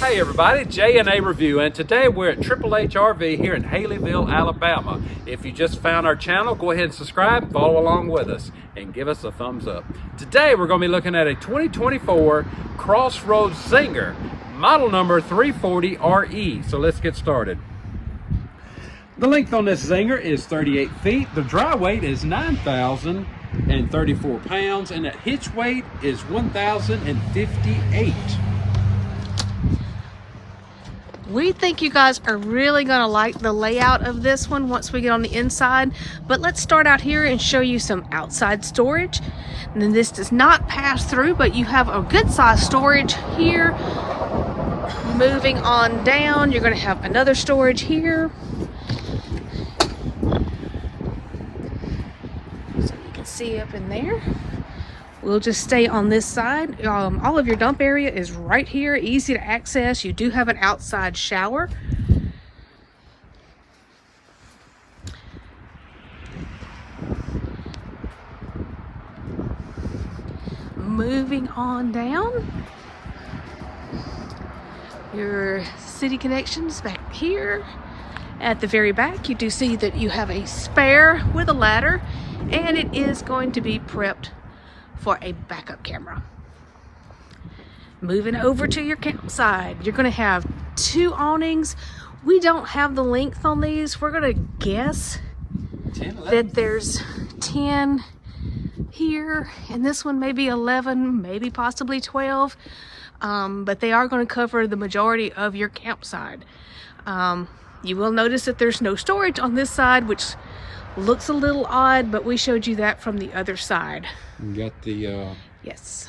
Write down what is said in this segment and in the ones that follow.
Hey everybody, J&A Review, and today we're at H RV here in Haleyville, Alabama. If you just found our channel, go ahead and subscribe, follow along with us, and give us a thumbs up. Today we're going to be looking at a 2024 Crossroads Zinger, model number 340RE. So let's get started. The length on this Zinger is 38 feet. The dry weight is 9,034 pounds, and that hitch weight is 1,058. We think you guys are really going to like the layout of this one once we get on the inside, but let's start out here and show you some outside storage. And then this does not pass through, but you have a good size storage here. Moving on down, you're going to have another storage here. So you can see up in there. We'll just stay on this side. All of your dump area is right here, easy to access. You do have an outside shower. Moving on down, your city connections back here. At the very back, you do see that you have a spare with a ladder, and it is going to be prepped for a backup camera. Moving over to your campsite, you're going to have two awnings. We don't have the length on these. We're going to guess 10, that there's 10 here, and this one maybe 11, maybe possibly 12, but they are going to cover the majority of your campsite. You will notice that there's no storage on this side, which looks a little odd, but we showed you that from the other side. You got the yes,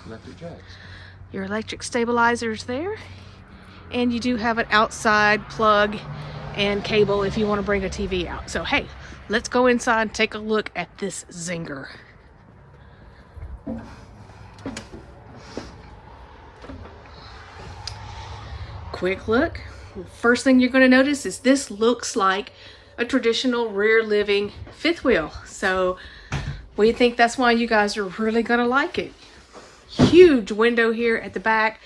electric jacks. your electric stabilizers there, and you do have an outside plug and cable if you want to bring a TV out. So hey, let's go inside and take a look at this Zinger. Quick look. First thing you're going to notice is this looks like a traditional rear living fifth wheel. So we think that's why you guys are really going to like it. Huge window here at the back.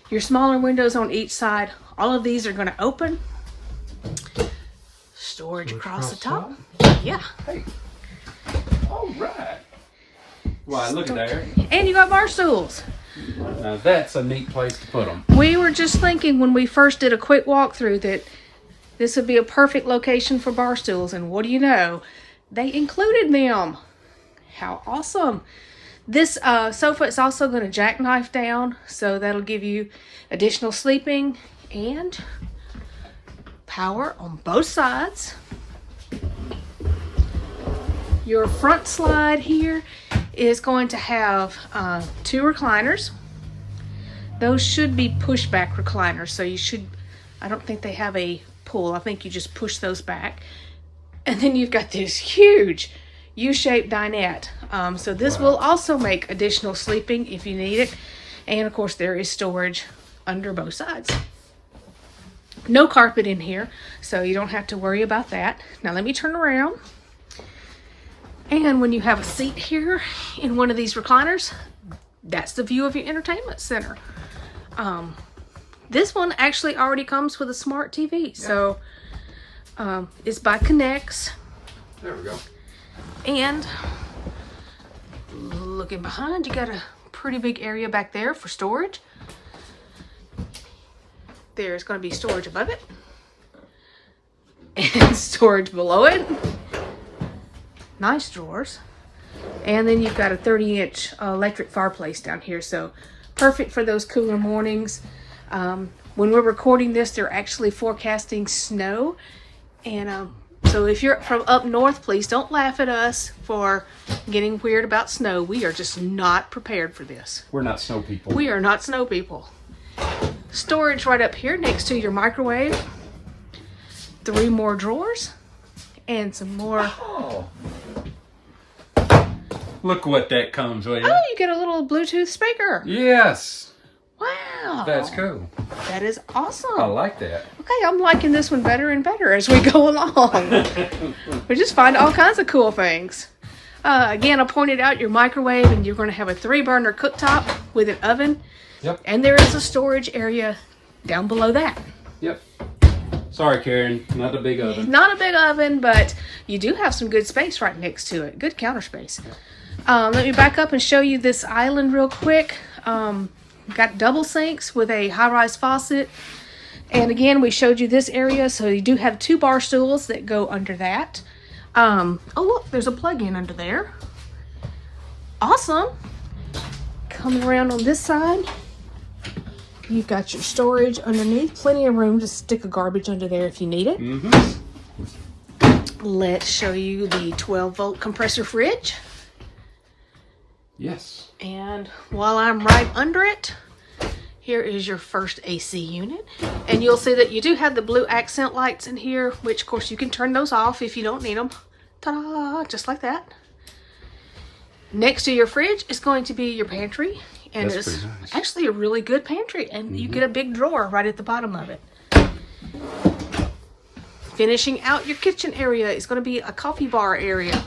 Your smaller windows on each side. All of these are going to open. Storage across the top. Yeah. Hey. All right. Why, look at there. And you got bar stools. Now that's a neat place to put them. We were just thinking when we first did a quick walkthrough that this would be a perfect location for bar stools, and what do you know? They included them. How awesome. This sofa is also going to jackknife down, so that'll give you additional sleeping and power on both sides. Your front slide here is going to have two recliners. Those should be pushback recliners, so you should, I don't think they have a pull. I think you just push those back. And then you've got this huge U-shaped dinette. So this will also make additional sleeping if you need it. And of course there is storage under both sides. No carpet in here, so you don't have to worry about that. Now let me turn around. And when you have a seat here in one of these recliners, that's the view of your entertainment center. This one actually already comes with a smart TV. So it's by Connects. There we go. And looking behind, you got a pretty big area back there for storage. There's going to be storage above it and storage below it. Nice drawers. And then you've got a 30-inch electric fireplace down here, so perfect for those cooler mornings. When we're recording this, they're actually forecasting snow, and so if you're from up north, please don't laugh at us for getting weird about snow. We are just not prepared for this. We're not snow people. We are not snow people. Storage right up here next to your microwave. 3 more drawers and some more. Oh. Look what that comes with. Oh, you get a little Bluetooth speaker. Yes. Wow. That's cool. That is awesome. I like that. Okay, I'm liking this one better and better as we go along. We just find all kinds of cool things. Again, I pointed out your microwave, and you're going to have a 3-burner cooktop with an oven. Yep. And there is a storage area down below that. Yep. Sorry, Karen, not a big oven. Not a big oven, but you do have some good space right next to it. Good counter space. Let me back up and show you this island real quick. Got double sinks with a high-rise faucet. And again, we showed you this area, so you do have 2 bar stools that go under that. Oh look, there's a plug-in under there. Awesome. Coming around on this side, you've got your storage underneath. Plenty of room to stick a garbage under there if you need it. Let's show you the 12-volt compressor fridge. Yes. And while I'm right under it, here is your first AC unit. And you'll see that you do have the blue accent lights in here, which of course you can turn those off if you don't need them. Ta-da! Just like that. Next to your fridge is going to be your pantry. And That's it's pretty nice. actually a really good pantry. And you get a big drawer right at the bottom of it. Finishing out your kitchen area is going to be a coffee bar area.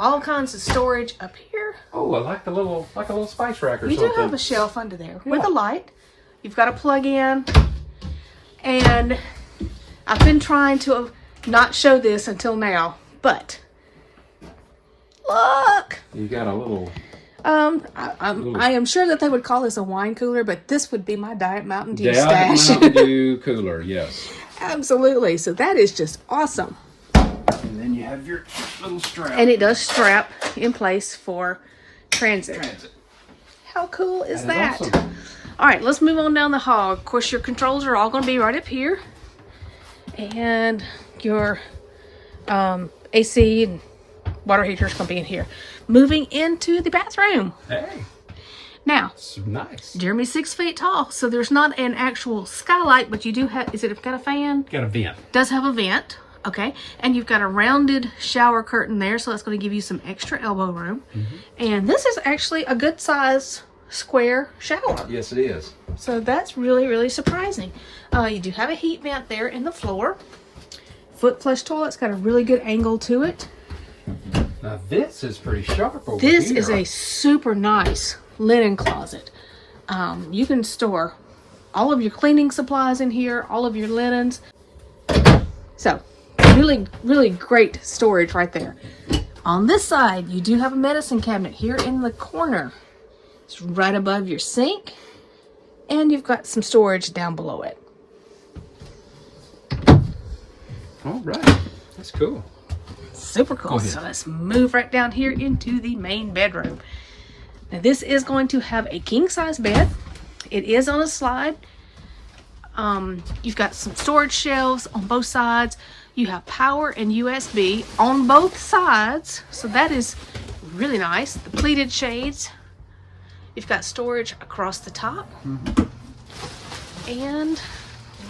All kinds of storage up here. Oh, I like a little spice rack or You something. do have a shelf under there with a light. You've got a plug in. And I've been trying to not show this until now, but look. You got a little. I am sure that they would call this a wine cooler, but this would be my Diet Mountain Dew Diet stash. Mountain Dew cooler, yes. Absolutely. So that is just awesome. And then you have your little strap. And it does strap in place for transit. How cool is that? Awesome. All right, let's move on down the hall. Of course, your controls are all going to be right up here. And your AC and water heater is going to be in here. Moving into the bathroom. Hey, Now, it's nice. Jeremy's 6 feet tall, so there's not an actual skylight, but you do have, is it got a fan? Got a vent. Does have a vent. Okay, and you've got a rounded shower curtain there, so that's going to give you some extra elbow room. And this is actually a good size square shower. Yes, it is. So that's really, really surprising. You do have a heat vent there in the floor. Foot flush toilet's got a really good angle to it. Now this is pretty sharp over This here. is a super nice linen closet. You can store all of your cleaning supplies in here, all of your linens. So, really, really great storage right there. On this side, you do have a medicine cabinet here in the corner. It's right above your sink. And you've got some storage down below it. All right. That's cool. Super cool. So let's move right down here into the main bedroom. Now this is going to have a king size bed. It is on a slide. You've got some storage shelves on both sides. You have power and USB on both sides. So that is really nice. The pleated shades. You've got storage across the top. And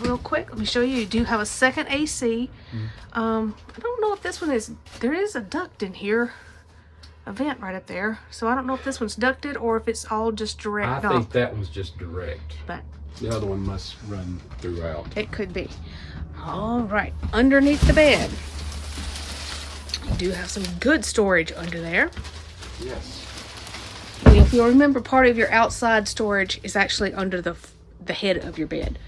real quick, let me show you. You do have a second AC. I don't know if this one is, there is a duct in here. A vent right up there. So I don't know if this one's ducted or if it's all just direct I off. think that one's just direct. But The other one must run throughout. it could be. All right, underneath the bed, you do have some good storage under there. Yes. And if you'll remember, part of your outside storage is actually under the head of your bed.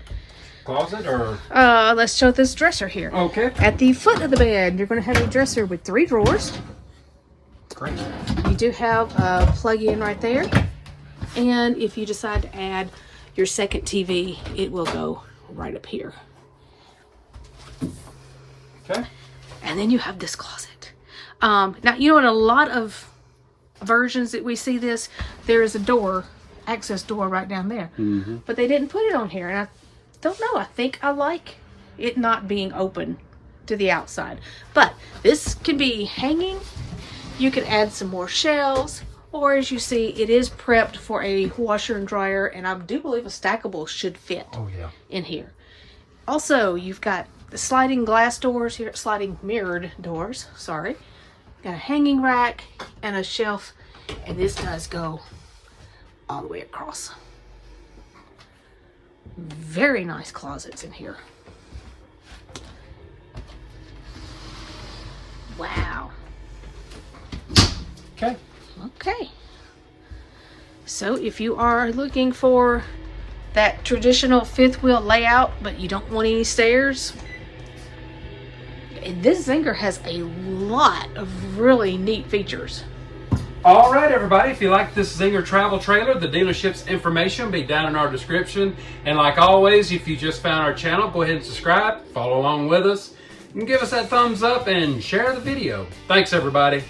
Closet or? Let's show this dresser here. Okay. At the foot of the bed, you're going to have a dresser with 3 drawers. Great. You do have a plug-in right there. And if you decide to add your second TV, it will go right up here. Okay. And then you have this closet. Now, you know, in a lot of versions that we see this, there is a door, access door right down there. But they didn't put it on here. And I don't know. I think I like it not being open to the outside. But this can be hanging. You can add some more shelves. Or as you see, it is prepped for a washer and dryer. And I do believe a stackable should fit in here. Also, you've got the sliding glass doors here, sliding mirrored doors, sorry. Got a hanging rack and a shelf, and this does go all the way across. Very nice closets in here. Wow. Okay. Okay. So if you are looking for that traditional fifth wheel layout, but you don't want any stairs. And this Zinger has a lot of really neat features. All right, everybody, if you like this Zinger travel trailer, the dealership's information will be down in our description. And like always, if you just found our channel, go ahead and subscribe, follow along with us, and give us that thumbs up and share the video. Thanks, everybody.